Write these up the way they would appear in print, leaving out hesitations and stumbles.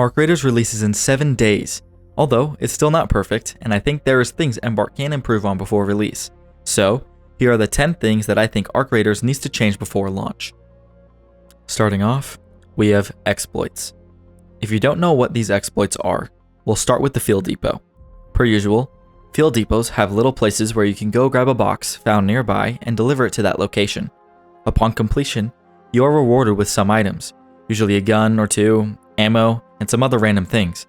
Arc Raiders releases in 7 days, although it's still not perfect, and I think there is things Embark can improve on before release. So, here are the 10 things that I think Arc Raiders needs to change before launch. Starting off, we have exploits. If you don't know what these exploits are, we'll start with the Field Depot. Per usual, Field Depots have little places where you can go grab a box found nearby and deliver it to that location. Upon completion, you are rewarded with some items, usually a gun or two, ammo, and some other random things.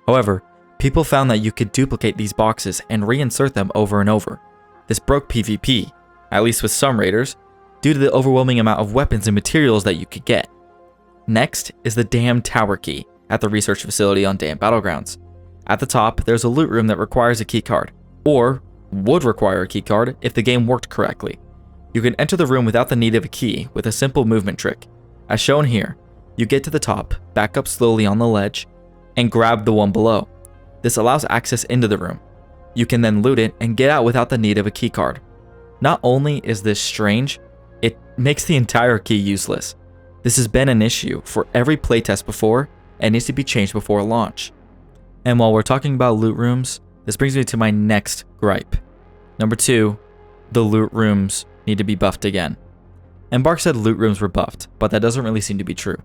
However, people found that you could duplicate these boxes and reinsert them over and over. This broke PvP, at least with some raiders, due to the overwhelming amount of weapons and materials that you could get. Next is the Dam Tower Key at the research facility on Dam Battlegrounds. At the top, there's a loot room that requires a keycard, or would require a keycard if the game worked correctly. You can enter the room without the need of a key with a simple movement trick. As shown here, you get to the top, back up slowly on the ledge, and grab the one below. This allows access into the room. You can then loot it and get out without the need of a keycard. Not only is this strange, it makes the entire key useless. This has been an issue for every playtest before and needs to be changed before launch. And while we're talking about loot rooms, this brings me to my next gripe. Number 2, the loot rooms need to be buffed again. Embark said loot rooms were buffed, but that doesn't really seem to be true.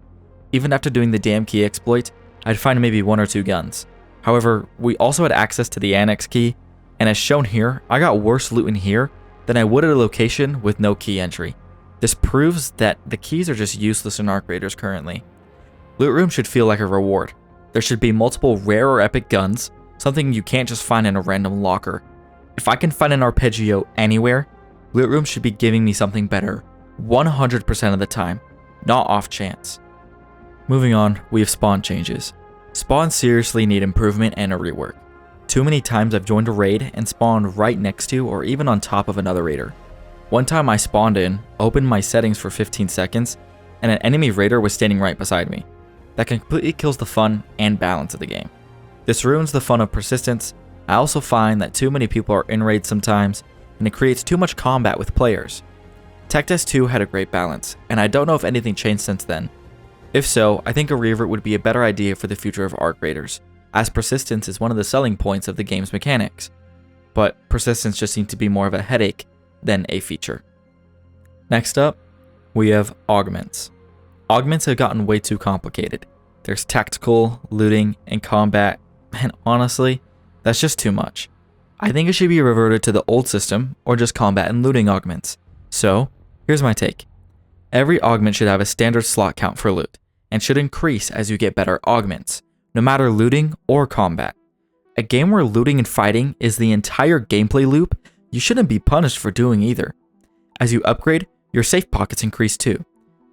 Even after doing the Dam Key exploit, I'd find maybe 1 or 2 guns. However, we also had access to the Annex Key, and as shown here, I got worse loot in here than I would at a location with no key entry. This proves that the keys are just useless in Arc Raiders currently. Loot room should feel like a reward. There should be multiple rare or epic guns, something you can't just find in a random locker. If I can find an arpeggio anywhere, loot room should be giving me something better 100% of the time, not off chance. Moving on, we have spawn changes. Spawns seriously need improvement and a rework. Too many times I've joined a raid and spawned right next to or even on top of another raider. One time I spawned in, opened my settings for 15 seconds, and an enemy raider was standing right beside me. That completely kills the fun and balance of the game. This ruins the fun of persistence. I also find that too many people are in raids sometimes, and it creates too much combat with players. Tech Test 2 had a great balance, and I don't know if anything changed since then. If so, I think a revert would be a better idea for the future of Arc Raiders, as persistence is one of the selling points of the game's mechanics. But persistence just seems to be more of a headache than a feature. Next up, we have augments. Augments have gotten way too complicated. There's tactical, looting, and combat, and honestly, that's just too much. I think it should be reverted to the old system, or just combat and looting augments. So, here's my take. Every augment should have a standard slot count for loot, and should increase as you get better augments, no matter looting or combat. A game where looting and fighting is the entire gameplay loop, you shouldn't be punished for doing either. As you upgrade, your safe pockets increase too.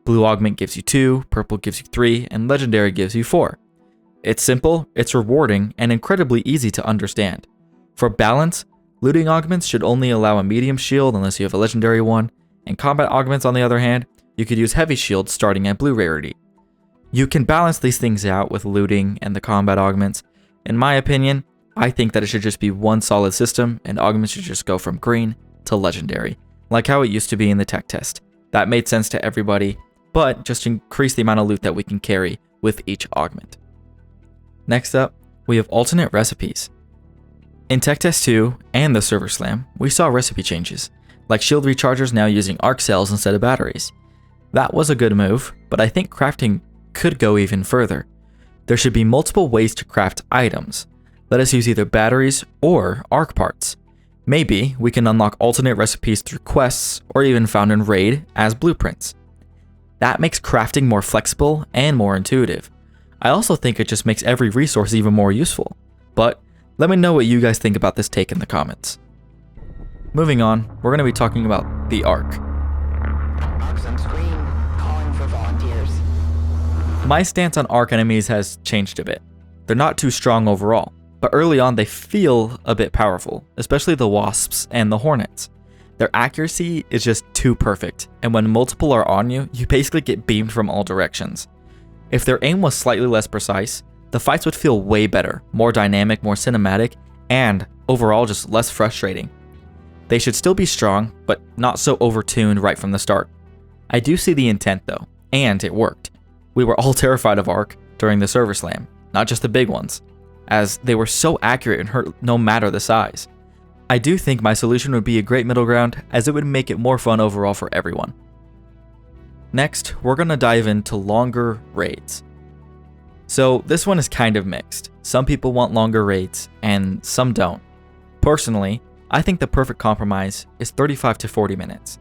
Blue augment gives you 2, purple gives you 3, and legendary gives you 4. It's simple, it's rewarding, and incredibly easy to understand. For balance, looting augments should only allow a medium shield unless you have a legendary one, and combat augments on the other hand, you could use heavy shields starting at blue rarity. You can balance these things out with looting and the combat augments. In my opinion, I think that it should just be one solid system and augments should just go from green to legendary, like how it used to be in the tech test. That made sense to everybody, but just increase the amount of loot that we can carry with each augment. Next up, we have alternate recipes. In Tech Test 2 and the Server Slam, we saw recipe changes, like shield rechargers now using arc cells instead of batteries. That was a good move, but I think crafting could go even further. There should be multiple ways to craft items. Let us use either batteries or arc parts. Maybe we can unlock alternate recipes through quests or even found in raid as blueprints. That makes crafting more flexible and more intuitive. I also think it just makes every resource even more useful. But let me know what you guys think about this take in the comments. Moving on, we're going to be talking about the Arc. My stance on Arc enemies has changed a bit. They're not too strong overall, but early on they feel a bit powerful, especially the Wasps and the Hornets. Their accuracy is just too perfect, and when multiple are on you, you basically get beamed from all directions. If their aim was slightly less precise, the fights would feel way better, more dynamic, more cinematic, and overall just less frustrating. They should still be strong, but not so overtuned right from the start. I do see the intent though, and it worked. We were all terrified of Arc during the Server Slam. not just the big ones, as they were so accurate and hurt no matter the size. I do think my solution would be a great middle ground, as it would make it more fun overall for everyone. Next, we're going to dive into longer raids. So this one is kind of mixed. Some people want longer raids, and some don't. Personally, I think the perfect compromise is 35 to 40 minutes.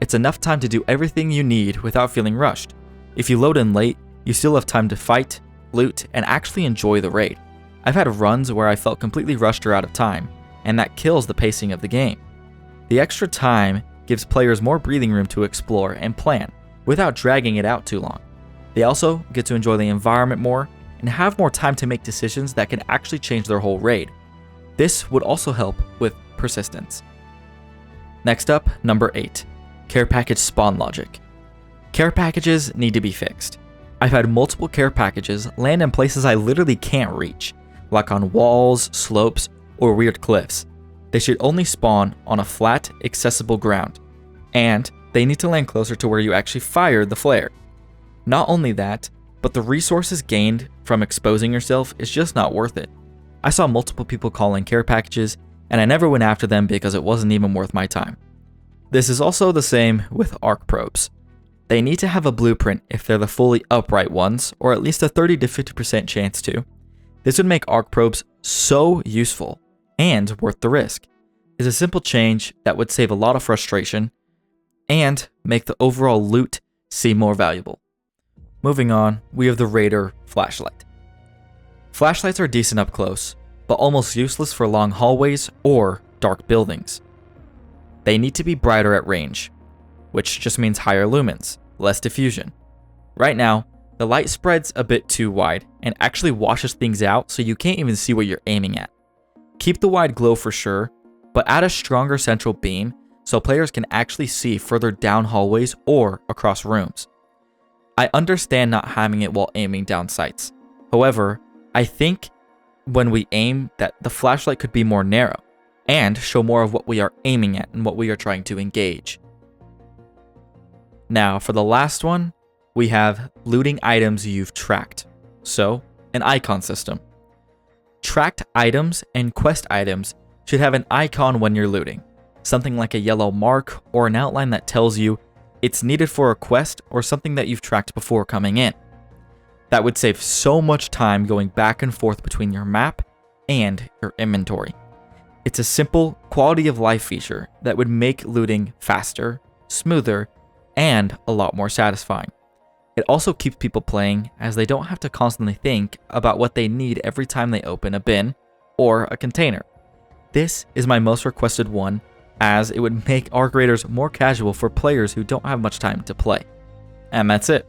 It's enough time to do everything you need without feeling rushed. If you load in late, you still have time to fight, loot, and actually enjoy the raid. I've had runs where I felt completely rushed or out of time, and that kills the pacing of the game. The extra time gives players more breathing room to explore and plan, without dragging it out too long. They also get to enjoy the environment more and have more time to make decisions that can actually change their whole raid. This would also help with persistence. Next up, number 8, care package spawn logic. Care packages need to be fixed. I've had multiple care packages land in places I literally can't reach, like on walls, slopes, or weird cliffs. They should only spawn on a flat, accessible ground, and they need to land closer to where you actually fired the flare. Not only that, but the resources gained from exposing yourself is just not worth it. I saw multiple people calling care packages, and I never went after them because it wasn't even worth my time. This is also the same with arc probes. They need to have a blueprint if they're the fully upright ones, or at least a 30 to 50% chance to. This would make arc probes so useful and worth the risk. It's a simple change that would save a lot of frustration and make the overall loot seem more valuable. Moving on, we have the Raider flashlight. Flashlights are decent up close, but almost useless for long hallways or dark buildings. They need to be brighter at range, which just means higher lumens, less diffusion. Right now, the light spreads a bit too wide and actually washes things out so you can't even see what you're aiming at. Keep the wide glow for sure, but add a stronger central beam so players can actually see further down hallways or across rooms. I understand not having it while aiming down sights. However, I think when we aim that the flashlight could be more narrow and show more of what we are aiming at and what we are trying to engage. Now for the last one, we have looting items you've tracked. So, an icon system. Tracked items and quest items should have an icon when you're looting. Something like a yellow mark or an outline that tells you it's needed for a quest or something that you've tracked before coming in. That would save so much time going back and forth between your map and your inventory. It's a simple quality of life feature that would make looting faster, smoother, and a lot more satisfying. It also keeps people playing as they don't have to constantly think about what they need every time they open a bin or a container. This is my most requested one, as it would make arc raiders more casual for players who don't have much time to play. And that's it.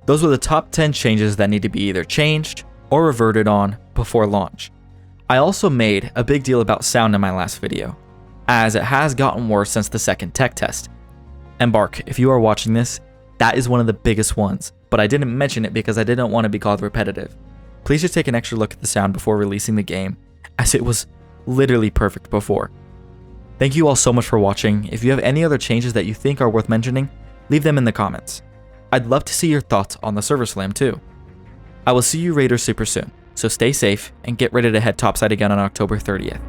Those were the top 10 changes that need to be either changed or reverted on before launch. I also made a big deal about sound in my last video, as it has gotten worse since the second tech test. Embark, if you are watching this, that is one of the biggest ones, but I didn't mention it because I didn't want to be called repetitive. Please just take an extra look at the sound before releasing the game, as it was literally perfect before. Thank you all so much for watching. If you have any other changes that you think are worth mentioning, leave them in the comments. I'd love to see your thoughts on the server slam too. I will see you raiders super soon, so stay safe and get ready to head topside again on October 30th.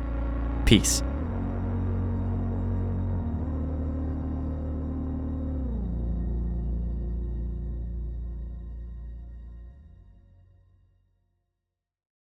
Peace.